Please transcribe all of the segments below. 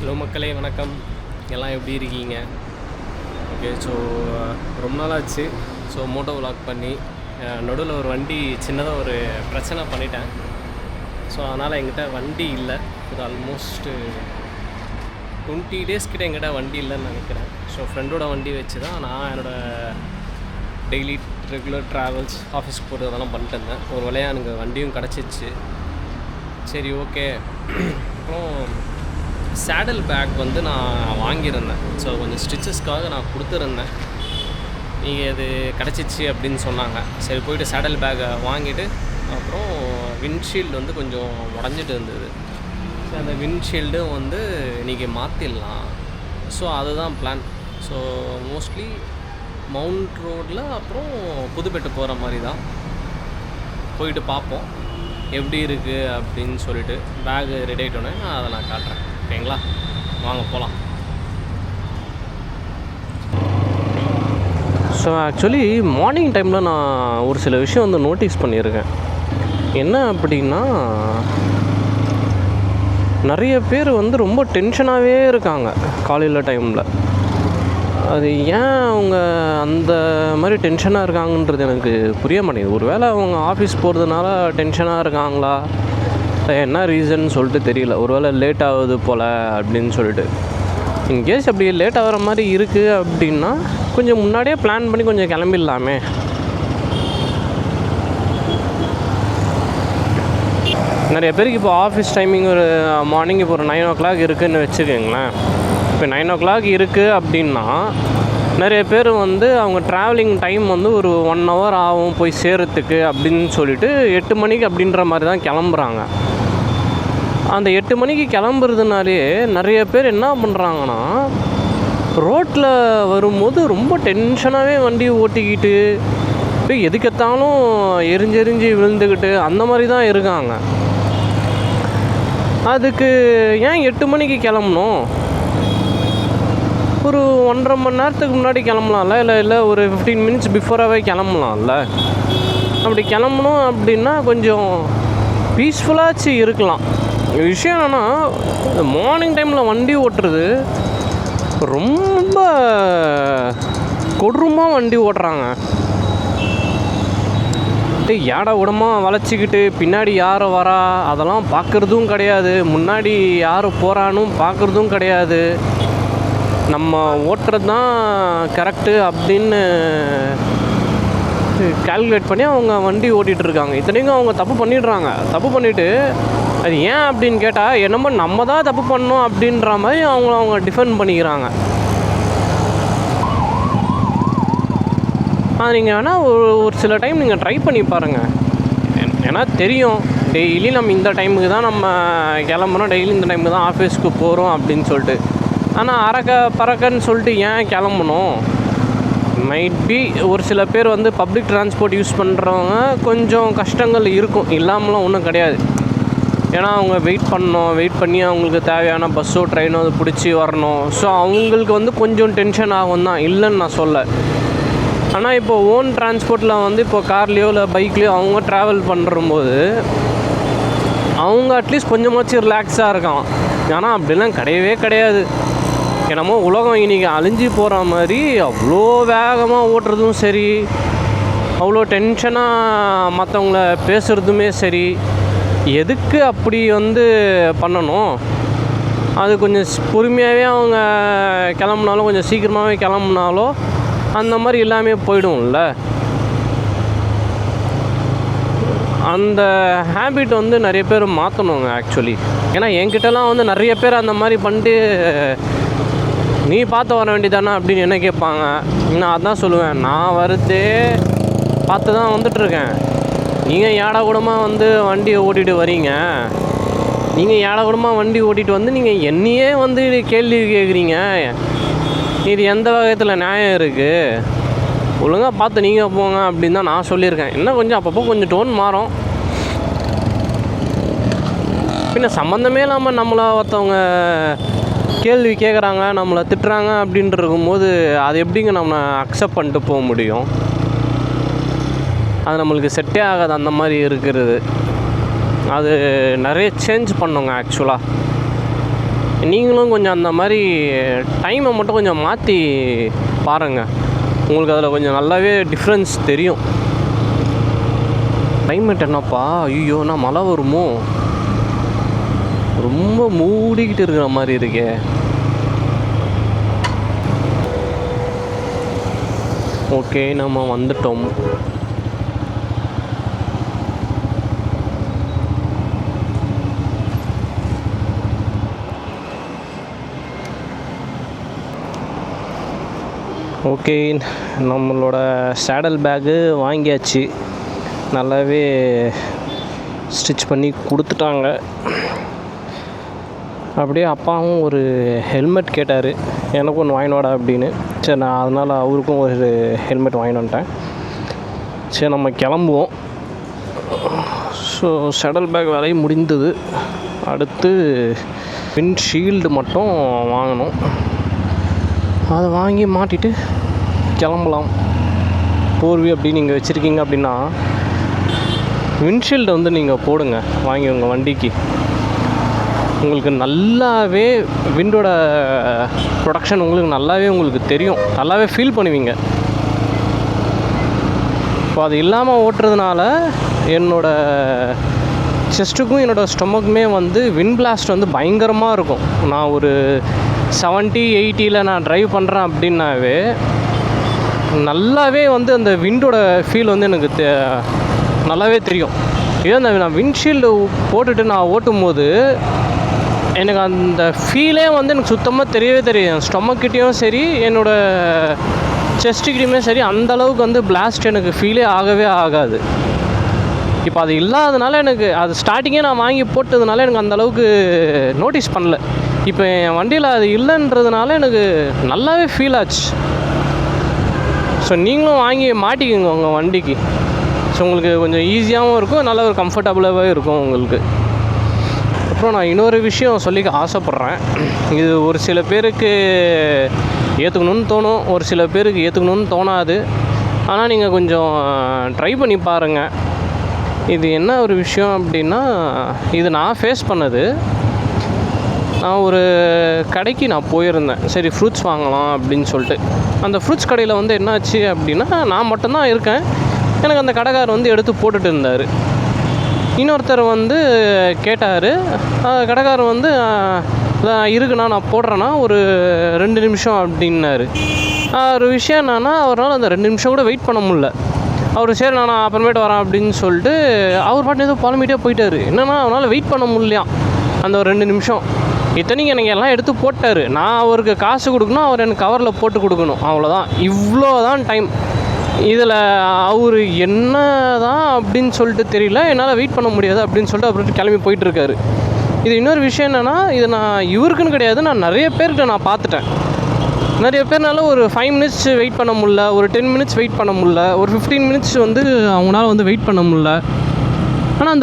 Hello மக்களே, வணக்கம். எல்லாம் எப்படி இருக்கீங்க? ஓகே. ஸோ ரொம்ப நாள் ஆச்சு. ஸோ மோட்டோ விலாக் பண்ணி நடுவில் ஒரு வண்டி சின்னதாக ஒரு பிரச்சனை பண்ணிட்டேன். ஸோ அதனால் எங்கிட்ட வண்டி இல்லை. இது ஆல்மோஸ்ட்டு 20 days கிட்ட எங்கிட்ட வண்டி இல்லைன்னு நினைக்கிறேன். ஸோ ஃப்ரெண்டோட வண்டி வச்சு தான் நான் என்னோடய டெய்லி ரெகுலர் ட்ராவல்ஸ் ஆஃபீஸ்க்கு போகிறது அதெல்லாம் பண்ணிட்டு இருந்தேன். ஒரு வேளையாக எனக்கு வண்டியும் கிடச்சிச்சு. சரி, ஓகே. அப்புறம் சேடல் பேக் வந்து நான் வாங்கியிருந்தேன். ஸோ கொஞ்சம் ஸ்டிச்சஸ்க்காக நான் கொடுத்துருந்தேன். நீங்கள் இது கிடச்சிச்சு அப்படின்னு சொன்னாங்க. சரி, போய்ட்டு சேடல் பேக்கை வாங்கிட்டு அப்புறம் விண்ட்ஷீல்டு வந்து கொஞ்சம் உடஞ்சிட்டு இருந்தது. ஸோ அந்த விண்ட்ஷீல்டும் வந்து இன்றைக்கி மாற்றிடலாம். ஸோ அதுதான் பிளான். ஸோ மோஸ்ட்லி மவுண்ட் ரோடில் அப்புறம் புதுப்பேட்டை போகிற மாதிரி தான் போயிட்டு பார்ப்போம் எப்படி இருக்குது அப்படின்னு சொல்லிட்டு. பேகு ரெடி ஆகிட்டோன்னே அதை நான் காட்டுறேன். ஓகேங்களா, வாங்க போகலாம். ஸோ ஆக்சுவலி மார்னிங் டைமில் நான் ஒரு சில விஷயம் வந்து நோட்டீஸ் பண்ணியிருக்கேன். என்ன அப்படின்னா, நிறைய பேர் வந்து ரொம்ப டென்ஷனாகவே இருக்காங்க காலையில் டைமில். அது ஏன் அவங்க அந்த மாதிரி டென்ஷனாக இருக்காங்கன்றது எனக்கு புரிய மாட்டேங்குது. ஒரு வேளை அவங்க ஆஃபீஸ் போகிறதுனால டென்ஷனாக இருக்காங்களா, என்ன ரீசன் சொல்லிட்டு தெரியல. ஒரு வேளை லேட் ஆகுது போல் அப்படின்னு சொல்லிட்டு. இன்கேஸ் அப்படி லேட் ஆகிற மாதிரி இருக்குது அப்படின்னா கொஞ்சம் முன்னாடியே பிளான் பண்ணி கொஞ்சம் கிளம்பிடலாமே. நிறைய பேருக்கு இப்போ ஆஃபீஸ் டைமிங் ஒரு மார்னிங் இப்போ ஒரு 9 o'clock இருக்குதுன்னு வச்சுக்கோங்களேன். இப்போ 9 o'clock இருக்குது அப்படின்னா நிறைய பேர் வந்து அவங்க ட்ராவலிங் டைம் வந்து ஒரு 1 hour ஆகும் போய் சேரத்துக்கு அப்படின்னு சொல்லிட்டு 8 மணிக்கு அப்படின்ற மாதிரி தான் கிளம்புறாங்க. அந்த 8 மணிக்கு கிளம்புறதுனாலே நிறைய பேர் என்ன பண்ணுறாங்கன்னா, ரோட்டில் வரும்போது ரொம்ப டென்ஷனாகவே வண்டி ஓட்டிக்கிட்டு எதுக்கெத்தாலும் எரிஞ்செறிஞ்சு விழுந்துக்கிட்டு அந்த மாதிரி தான் இருக்காங்க. அதுக்கு ஏன் 8 மணிக்கு கிளம்பணும்? ஒரு 1.5 மணி நேரத்துக்கு முன்னாடி கிளம்பலாம்ல, இல்லை ஒரு 15 minutes பிஃபோராகவே கிளம்பலாம்ல. அப்படி கிளம்பணும் அப்படின்னா கொஞ்சம் பீஸ்ஃபுல்லாச்சு இருக்கலாம். விஷயம் என்னென்னா, மார்னிங் டைமில் வண்டி ஓட்டுறது ரொம்ப கொடூரமாக வண்டி ஓட்டுறாங்க. ஏடா உடமாக வளைச்சிக்கிட்டு பின்னாடி யார் வரா அதெல்லாம் பார்க்குறதும் கிடையாது, முன்னாடி யார் போகிறானும் பார்க்குறதும் கிடையாது. நம்ம ஓட்டுறது தான் கரெக்டு அப்படின்னு கால்குலேட் பண்ணி அவங்க வண்டி ஓட்டிகிட்ருக்காங்க. இத்தனைக்கும் அவங்க தப்பு பண்ணிடுறாங்க. தப்பு பண்ணிவிட்டு அது ஏன் அப்படின்னு கேட்டால் என்னமோ நம்ம தான் தப்பு பண்ணோம் அப்படின்ற மாதிரி அவங்க டிஃபெண்ட் பண்ணிக்கிறாங்க. நீங்கள் வேணால் ஒரு சில டைம் நீங்கள் ட்ரை பண்ணி பாருங்கள். ஏன்னா தெரியும் டெய்லி நம்ம இந்த டைமுக்கு தான் நம்ம கிளம்புறோம், டெய்லி இந்த டைமுக்கு தான் ஆஃபீஸ்க்கு போகிறோம் அப்படின்னு சொல்லிட்டு. ஆனால் அறக்க பறக்கன்னு சொல்லிட்டு ஏன் கிளம்பணும்? மைட் பி ஒரு சில பேர் வந்து பப்ளிக் டிரான்ஸ்போர்ட் யூஸ் பண்ணுறவங்க கொஞ்சம் கஷ்டங்கள் இருக்கும், இல்லாமலாம் ஒன்றும் கிடையாது. ஏன்னா அவங்க வெயிட் பண்ணி அவங்களுக்கு தேவையான பஸ்ஸோ ட்ரெயினோ அது பிடிச்சி வரணும். ஸோ அவங்களுக்கு வந்து கொஞ்சம் டென்ஷன் ஆகும் தான், இல்லைன்னு நான் சொல்ல. ஆனால் இப்போ ஓன் டிரான்ஸ்போர்ட்டில் வந்து இப்போ கார்லேயோ இல்லை பைக்லேயோ அவங்க ட்ராவல் பண்ணும்போது அவங்க அட்லீஸ்ட் கொஞ்சமாச்சும் ரிலாக்ஸாக இருக்கான். ஆனால் அப்படிலாம் கிடையவே கிடையாது. என்னமோ உலகம் இன்றைக்கி அழிஞ்சு போகிற மாதிரி அவ்வளோ வேகமாக ஓட்டுறதும் சரி, அவ்வளோ டென்ஷனாக மற்றவங்கள பேசுகிறதுமே சரி. எதுக்கு அப்படி வந்து பண்ணணும்? அது கொஞ்சம் பொறுமையாகவே அவங்க கிளம்புனாலும், கொஞ்சம் சீக்கிரமாகவே கிளம்புனாலோ அந்த மாதிரி எல்லாமே போய்டும்ல. அந்த ஹேபிட் வந்து நிறைய பேர் மாற்றணுங்க ஆக்சுவலி. ஏன்னா என்கிட்டலாம் வந்து நிறைய பேர் அந்த மாதிரி பண்ணிட்டு நீ பார்த்து வர வேண்டியதானே அப்படின்னு என்ன கேட்பாங்க. நான் அதான் சொல்லுவேன், நான் வருதே பார்த்து தான் வந்துட்டுருக்கேன். நீங்கள் ஏடா கூடமாக வந்து வண்டியை ஓட்டிகிட்டு வரீங்க. நீங்கள் ஏடா கூடமாக வண்டி ஓட்டிகிட்டு வந்து நீங்கள் என்னையே வந்து கேள்வி கேட்குறீங்க. இது எந்த வகையில் நியாயம் இருக்குது? ஒழுங்காக பார்த்து நீங்கள் போங்க அப்படின்னு தான் நான் சொல்லியிருக்கேன். இன்னும் கொஞ்சம் அப்பப்போ கொஞ்சம் டோன் மாறும். பின்ன சம்மந்தமே இல்லாமல் நம்மளை ஒருத்தவங்க கேள்வி கேட்குறாங்க, நம்மளை திட்டுறாங்க அப்படின்ட்டு இருக்கும்போது அது எப்படிங்க நம்ம அக்செப்ட் பண்ணிட்டு போக முடியும்? அது நம்மளுக்கு செட்டே ஆகாது அந்த மாதிரி இருக்கிறது. அது நிறைய சேஞ்ச் பண்ணுங்க ஆக்சுவலாக. நீங்களும் கொஞ்சம் அந்த மாதிரி டைமை மட்டும் கொஞ்சம் மாற்றி பாருங்கள். உங்களுக்கு அதில் கொஞ்சம் நல்லாவே டிஃப்ரென்ஸ் தெரியும். கிளைமேட் என்னப்பா, ஐயோ நான் மழை வருமோ, ரொம்ப மூடிக்கிட்டு இருக்கிற மாதிரி இருக்கே. ஓகே, நம்ம வந்துட்டோம். ஓகே, நம்மளோட சேடல் பேக்கு வாங்கியாச்சு. நல்லாவே ஸ்டிச் பண்ணி கொடுத்துட்டாங்க. அப்படியே அப்பாவும் ஒரு ஹெல்மெட் கேட்டார், எனக்கும் ஒன்று வாங்கினோட அப்படின்னு. சரி, நான் அதனால் அவருக்கும் ஒரு ஹெல்மெட் வாங்கிட்டு வந்துட்டேன். சரி, நம்ம கிளம்புவோம். ஸோ சேடல் பேக் வேலையும் முடிந்தது. அடுத்து விண்ட்ஷீல்டு மட்டும் வாங்கணும். அதை வாங்கி மாட்டிட்டு கிளம்பலாம். போர்வி அப்படி நீங்கள் வச்சுருக்கீங்க அப்படின்னா விண்ட்ஷீல்டை வந்து நீங்கள் போடுங்க வாங்கி உங்கள் வண்டிக்கு. உங்களுக்கு நல்லாவே விண்டோட ப்ரொடக்ஷன் உங்களுக்கு நல்லாவே தெரியும், நல்லாவே ஃபீல் பண்ணுவீங்க. இப்போ அது இல்லாமல் ஓட்டுறதுனால என்னோடய செஸ்ட்டுக்கும் என்னோடய ஸ்டொமக்குமே வந்து விண்ட் பிளாஸ்ட் வந்து பயங்கரமாக இருக்கும். நான் ஒரு 70-80 நான் ட்ரைவ் பண்ணுறேன் அப்படின்னாவே நல்லாவே வந்து அந்த விண்டோட ஃபீல் வந்து எனக்கு நல்லாவே தெரியும். இதே நான் விண்ட்ஷீல்டு போட்டுட்டு நான் ஓட்டும் போது எனக்கு அந்த ஃபீலே வந்து எனக்கு சுத்தமாக தெரியவே தெரியும். ஸ்டொமக்கிட்டையும் சரி என்னோடய செஸ்ட்டுக்கிட்டையுமே சரி அந்தளவுக்கு வந்து பிளாஸ்ட் எனக்கு ஃபீலே ஆகவே ஆகாது. இப்போ அது இல்லாதனால எனக்கு அது ஸ்டார்டிங்கே நான் வாங்கி போட்டதுனால எனக்கு அந்தளவுக்கு நோட்டீஸ் பண்ணல. இப்போ என் வண்டியில் அது இல்லைன்றதுனால எனக்கு நல்லாவே ஃபீல் ஆச்சு. ஸோ நீங்களும் வாங்கி மாட்டிக்கோங்க உங்கள் வண்டிக்கு. ஸோ உங்களுக்கு கொஞ்சம் ஈஸியாகவும் இருக்கும், நல்ல ஒரு கம்ஃபர்டபுளாகவே இருக்கும் உங்களுக்கு. அப்புறம் நான் இன்னொரு விஷயம் சொல்லிக்க ஆசைப்பட்றேன். இது ஒரு சில பேருக்கு ஏற்றுக்கணுன்னு தோணும், ஒரு சில பேருக்கு ஏற்றுக்கணுன்னு தோணாது. ஆனால் நீங்கள் கொஞ்சம் ட்ரை பண்ணி பாருங்கள். இது என்ன ஒரு விஷயம் அப்படின்னா, இது நான் ஃபேஸ் பண்ணது. நான் ஒரு கடைக்கு நான் போயிருந்தேன், சரி ஃப்ரூட்ஸ் வாங்கலாம் அப்படின்னு சொல்லிட்டு. அந்த ஃப்ரூட்ஸ் கடையில் வந்து என்னாச்சு அப்படின்னா, நான் மட்டும்தான் இருக்கேன். எனக்கு அந்த கடைக்காரர் வந்து எடுத்து போட்டுட்டு இருந்தார். இன்னொருத்தர் வந்து கேட்டார். கடைக்காரர் வந்து இருக்குண்ணா நான் போடுறேன்னா ஒரு 2 நிமிஷம் அப்படின்னாரு. ஒரு விஷயம் என்னன்னா, அவரால் அந்த 2 நிமிஷம் கூட வெயிட் பண்ண முடியல. அவர் சரி நான் அப்புறமேட்டு வரேன் அப்படின்னு சொல்லிட்டு அவர் பாட்டு ஏதோ புலம்பிட்டே போயிட்டார். என்னன்னா அவனால் வெயிட் பண்ண முடியலையாம் அந்த ஒரு 2 நிமிஷம். இத்தனைக்கு எனக்கு எல்லாம் எடுத்து போட்டார். நான் அவருக்கு காசு கொடுக்கணும், அவர் எனக்கு கவரில் போட்டு கொடுக்கணும், அவ்வளோதான். இவ்வளோ தான் டைம். இதில் அவர் என்ன தான் அப்படின்னு சொல்லிட்டு தெரியல, என்னால் வெயிட் பண்ண முடியாது அப்படின்னு சொல்லிட்டு அப்புறம் கிளம்பி போயிட்டுருக்காரு. இது இன்னொரு விஷயம் என்னென்னா, இது நான் இவருக்குன்னு கிடையாது, நான் நிறைய பேர்கிட்ட நான் பார்த்துட்டேன். நிறைய பேர்னால ஒரு 5 மினிட்ஸ் வெயிட் பண்ண முடில, ஒரு 10 மினிட்ஸ் வெயிட் பண்ண முடில, ஒரு 15 மினிட்ஸ் வந்து அவங்களால வந்து வெயிட் பண்ண முடில. ஆனால்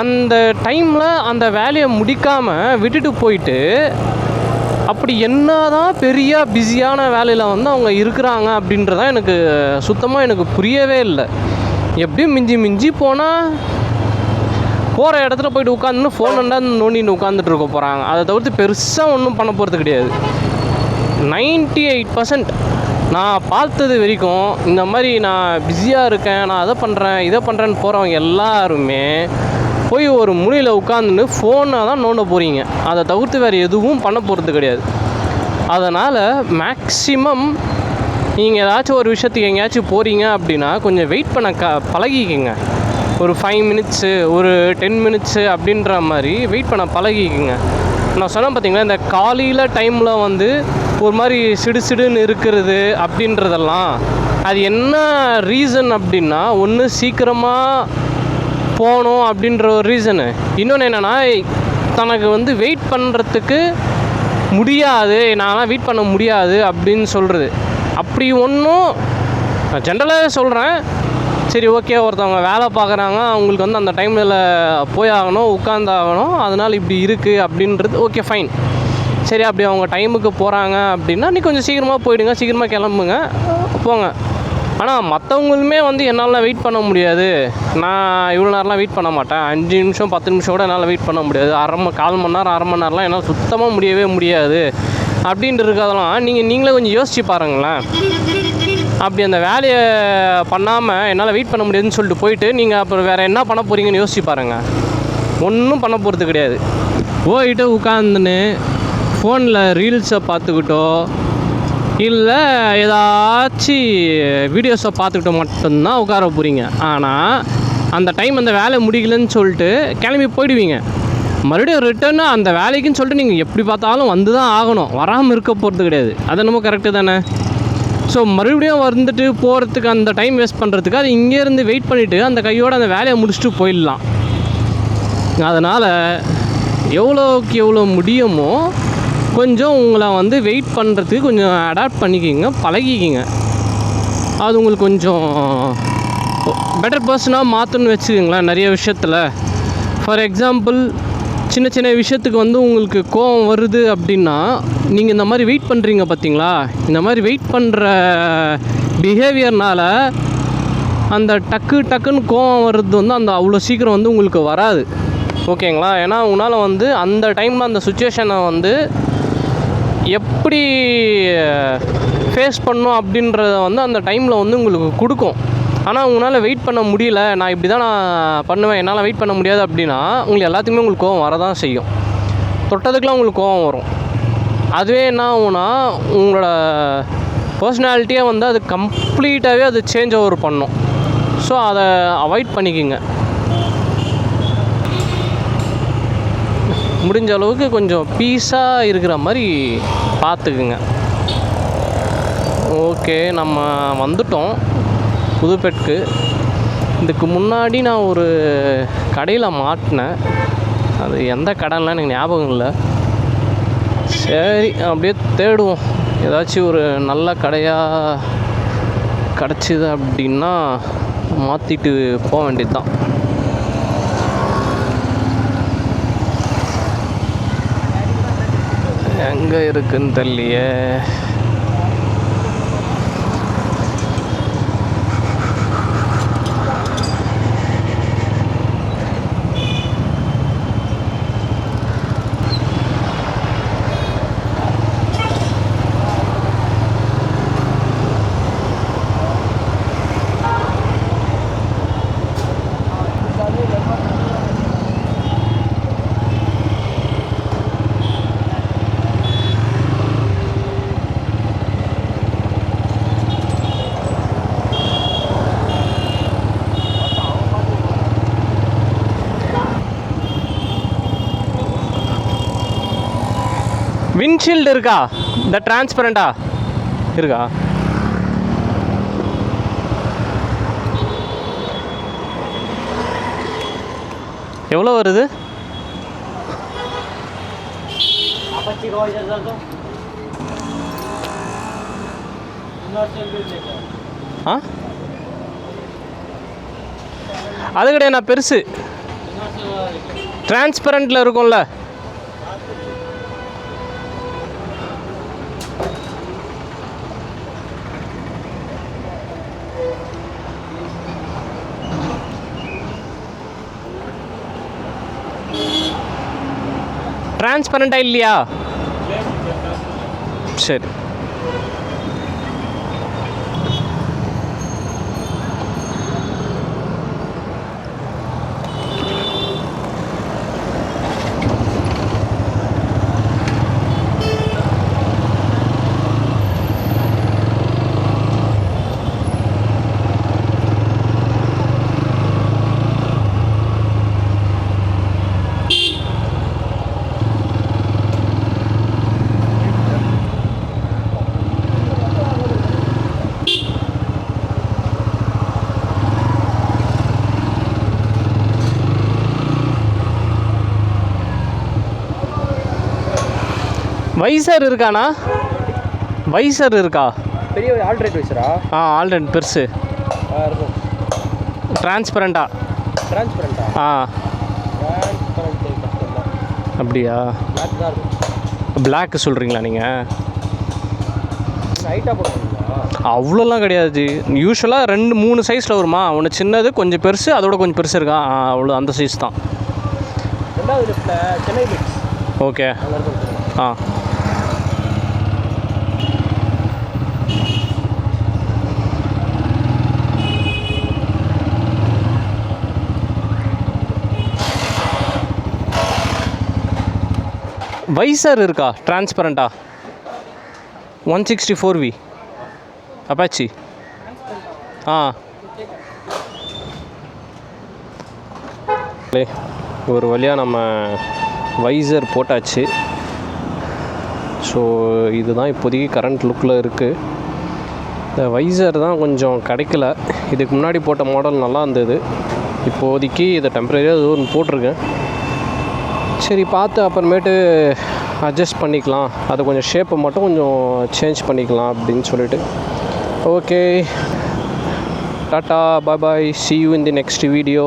அந்த டைமில் அந்த வேலையை முடிக்காமல் விட்டுட்டு போயிட்டு, அப்படி என்ன தான் பெரிய பிஸியான வேலையில் வந்து அவங்க இருக்கிறாங்க அப்படின்றதான் எனக்கு சுத்தமாக எனக்கு புரியவே இல்லை. எப்படியும் மிஞ்சி போனால் போகிற இடத்துல போய்ட்டு உட்காந்துன்னு ஃபோன் நோண்டின்னு உட்காந்துட்டு இருக்க போகிறாங்க. அதை தவிர்த்து பெருசாக ஒன்றும் பண்ண போகிறது கிடையாது. 98% நான் பார்த்தது வரைக்கும் இந்த மாதிரி நான் பிஸியாக இருக்கேன், நான் அதை பண்ணுறேன் இதை பண்ணுறேன்னு போகிறவங்க எல்லாருமே போய் ஒரு முனையில் உட்காந்துன்னு ஃபோனை தான் நோண்ட போகிறீங்க. அதை தவிர்த்து வேறு எதுவும் பண்ண போகிறது கிடையாது. அதனால் மேக்ஸிமம் நீங்கள் ஏதாச்சும் ஒரு விஷயத்துக்கு எங்கேயாச்சும் போகிறீங்க அப்படின்னா கொஞ்சம் வெயிட் பண்ண பழகிக்கங்க. ஒரு 5 மினிட்ஸு, ஒரு 10 மினிட்ஸு அப்படின்ற மாதிரி வெயிட் பண்ண பழகிக்குங்க. நான் சொன்னேன் பார்த்தீங்களா, இந்த காலையில் டைமில் வந்து ஒரு மாதிரி சிடுன்னு இருக்கிறது அப்படின்றதெல்லாம் அது என்ன ரீசன் அப்படின்னா, ஒன்று சீக்கிரமாக போகணும் அப்படின்ற ஒரு ரீசனு, இன்னொன்று என்னென்னா தனக்கு வந்து வெயிட் பண்ணுறதுக்கு முடியாது, நான்லாம் வெயிட் பண்ண முடியாது அப்படின்னு சொல்கிறது. அப்படி ஒன்றும் நான் ஜென்ரலாகவே சொல்கிறேன். சரி ஓகே, ஒருத்தவங்க வேலை பார்க்குறாங்க, அவங்களுக்கு வந்து அந்த டைமில் போய் ஆகணும், உட்காந்தாகணும், அதனால் இப்படி இருக்குது அப்படின்றது ஓகே ஃபைன். சரி, அப்படி அவங்க டைமுக்கு போகிறாங்க அப்படின்னா நீ கொஞ்சம் சீக்கிரமாக போயிடுங்க, சீக்கிரமாக கிளம்புங்க, போங்க. ஆனால் மற்றவங்களுமே வந்து என்னால் வெயிட் பண்ண முடியாது, நான் இவ்வளோ நேரம்லாம் வெயிட் பண்ண மாட்டேன், 5 நிமிஷம் 10 நிமிஷம் கூட என்னால் வெயிட் பண்ண முடியாது, கால் மணி நேரம் 1/2 மணி நேரம்லாம் என்னால் சுத்தமாக முடியவே முடியாது அப்படின்ட்டு இருக்கிறதெல்லாம் நீங்களே கொஞ்சம் யோசிச்சு பாருங்களேன். அப்படி அந்த வேலையை பண்ணாமல் என்னால் வெயிட் பண்ண முடியாதுன்னு சொல்லிட்டு போயிட்டு நீங்கள் அப்புறம் வேறு என்ன பண்ண போகிறீங்கன்னு யோசிச்சு பாருங்கள். ஒன்றும் பண்ண போகிறது கிடையாது. போயிட்டு உட்காந்துன்னு ஃபோனில் ரீல்ஸை பார்த்துக்கிட்டோ இல்லை ஏதாச்சும் வீடியோஸை பார்த்துக்கிட்டோ மட்டும்தான் உட்கார போகிறீங்க. ஆனால் அந்த டைம் அந்த வேலை முடியலன்னு சொல்லிட்டு கிளம்பி போயிடுவீங்க. மறுபடியும் ரிட்டர்னு அந்த வேலைக்குன்னு சொல்லிட்டு நீங்கள் எப்படி பார்த்தாலும் வந்து தான் ஆகணும், வராமல் இருக்க போகிறது கிடையாது. அது என்னமோ கரெக்டு தானே? ஸோ மறுபடியும் வந்துட்டு போகிறதுக்கு அந்த டைம் வேஸ்ட் பண்ணுறதுக்கு அது இங்கேருந்து வெயிட் பண்ணிவிட்டு அந்த கையோடு அந்த வேலையை முடிச்சுட்டு போயிடலாம். அதனால் எவ்வளோக்கு எவ்வளோ முடியுமோ கொஞ்சம் உங்களை வந்து வெயிட் பண்ணுறதுக்கு கொஞ்சம் அடாப்ட் பண்ணிக்கிங்க, பழகிக்கிங்க. அது உங்களுக்கு கொஞ்சம் பெட்டர் பர்சனாக மாற்றணும்னு வச்சுக்கோங்களேன். நிறைய விஷயத்தில் ஃபார் எக்ஸாம்பிள் சின்ன சின்ன விஷயத்துக்கு வந்து உங்களுக்கு கோவம் வருது அப்படின்னா நீங்கள் இந்த மாதிரி வெயிட் பண்ணுறீங்க பார்த்தீங்களா, இந்த மாதிரி வெயிட் பண்ணுற பிஹேவியர்னால் அந்த டக்குன்னு கோவம் வர்றது வந்து அந்த அவ்வளோ சீக்கிரம் வந்து உங்களுக்கு வராது. ஓகேங்களா? ஏன்னா உங்களால் வந்து அந்த டைமில் அந்த சுச்சுவேஷனை வந்து எப்படி ஃபேஸ் பண்ணணும் அப்படின்றத வந்து அந்த டைமில் வந்து உங்களுக்கு கொடுக்கும். ஆனால் உங்களால் வெயிட் பண்ண முடியல, நான் இப்படி தான் நான் பண்ணுவேன், என்னால் வெயிட் பண்ண முடியாது அப்படின்னா உங்களுக்கு எல்லாத்துக்குமே உங்களுக்கு கோவம் வரதான் செய்யும். தொட்டதுக்கெலாம் உங்களுக்கு கோவம் வரும். அதுவே என்ன ஆகும்னா உங்களோட பர்சனாலிட்டியை வந்து அது கம்ப்ளீட்டாகவே அது சேஞ்ச் ஓவர் பண்ணும். ஸோ அதை அவாய்ட் பண்ணிக்கோங்க. முடிஞ்ச அளவுக்கு கொஞ்சம் பீஸாக இருக்கிற மாதிரி பார்த்துக்குங்க. ஓகே, நம்ம வந்துட்டோம் புதுப்பேட்க்கு. இதுக்கு முன்னாடி நான் ஒரு கடையில் மாட்டினேன், அது எந்த கடைலாம் எனக்கு ஞாபகம் இல்லை. சரி, அப்படியே தேடுவோம், ஏதாச்சும் ஒரு நல்ல கடையாக கிடச்சிது அப்படின்னா மாற்றிட்டு போக வேண்டியது தான். எங்கே இருக்குன்னு தெரியலையே. விண்ட்ஷீல்டு இருக்கா? இந்த டிரான்ஸ்பரண்டா இருக்கா? எவ்வளோ வருது? ஆ, அது கிடையாது, நான் பெருசு டிரான்ஸ்பரண்டில் இருக்கும்ல. டிரான்ஸ்பரண்டாக இல்லையா? சரி. வைசர் இருக்காண்ணா? வைசர் இருக்கா? பெரிய ஆல்ட்ரேட் வைசரா? ஆ, ஆல்ட்ரேட் பெருசு இருக்கும். டிரான்ஸ்பரண்டா? ஆ, அப்படியா? பிளாக் சொல்கிறீங்களா நீங்கள்? ஹைட்டாக போடுறீங்களா? அவ்வளோலாம் கிடையாது. யூஸ்வலாக 2-3 சைஸில் வருமா, ஒன்று சின்னது கொஞ்சம் பெருசு, அதோட கொஞ்சம் பெருசு இருக்கா, அவ்வளோ அந்த சைஸ் தான். ரெண்டாவது லிஃப்ட்டில் சென்னை மிக்ஸ். ஓகே. ஆ வைசர் இருக்கா டிரான்ஸ்பரண்டா? 164V Apache. ஒரு வழியாக நம்ம வைசர் போட்டாச்சு. ஸோ இதுதான் இப்போதைக்கு கரண்ட் லுக்கில் இருக்குது. இந்த வைசர் தான் கொஞ்சம் கிடைக்கல. இதுக்கு முன்னாடி போட்ட மாடல் நல்லா இருந்தது. இப்போதைக்கு இதை டெம்பரரியாக ஏதோ ஒன்று போட்டிருக்கேன். சரி பார்த்து அப்புறமேட்டு அட்ஜஸ்ட் பண்ணிக்கலாம், அதை கொஞ்சம் ஷேப்பை மட்டும் கொஞ்சம் சேஞ்ச் பண்ணிக்கலாம் அப்படின்னு சொல்லிட்டு. Okay, tata, bye bye, see you in the next video.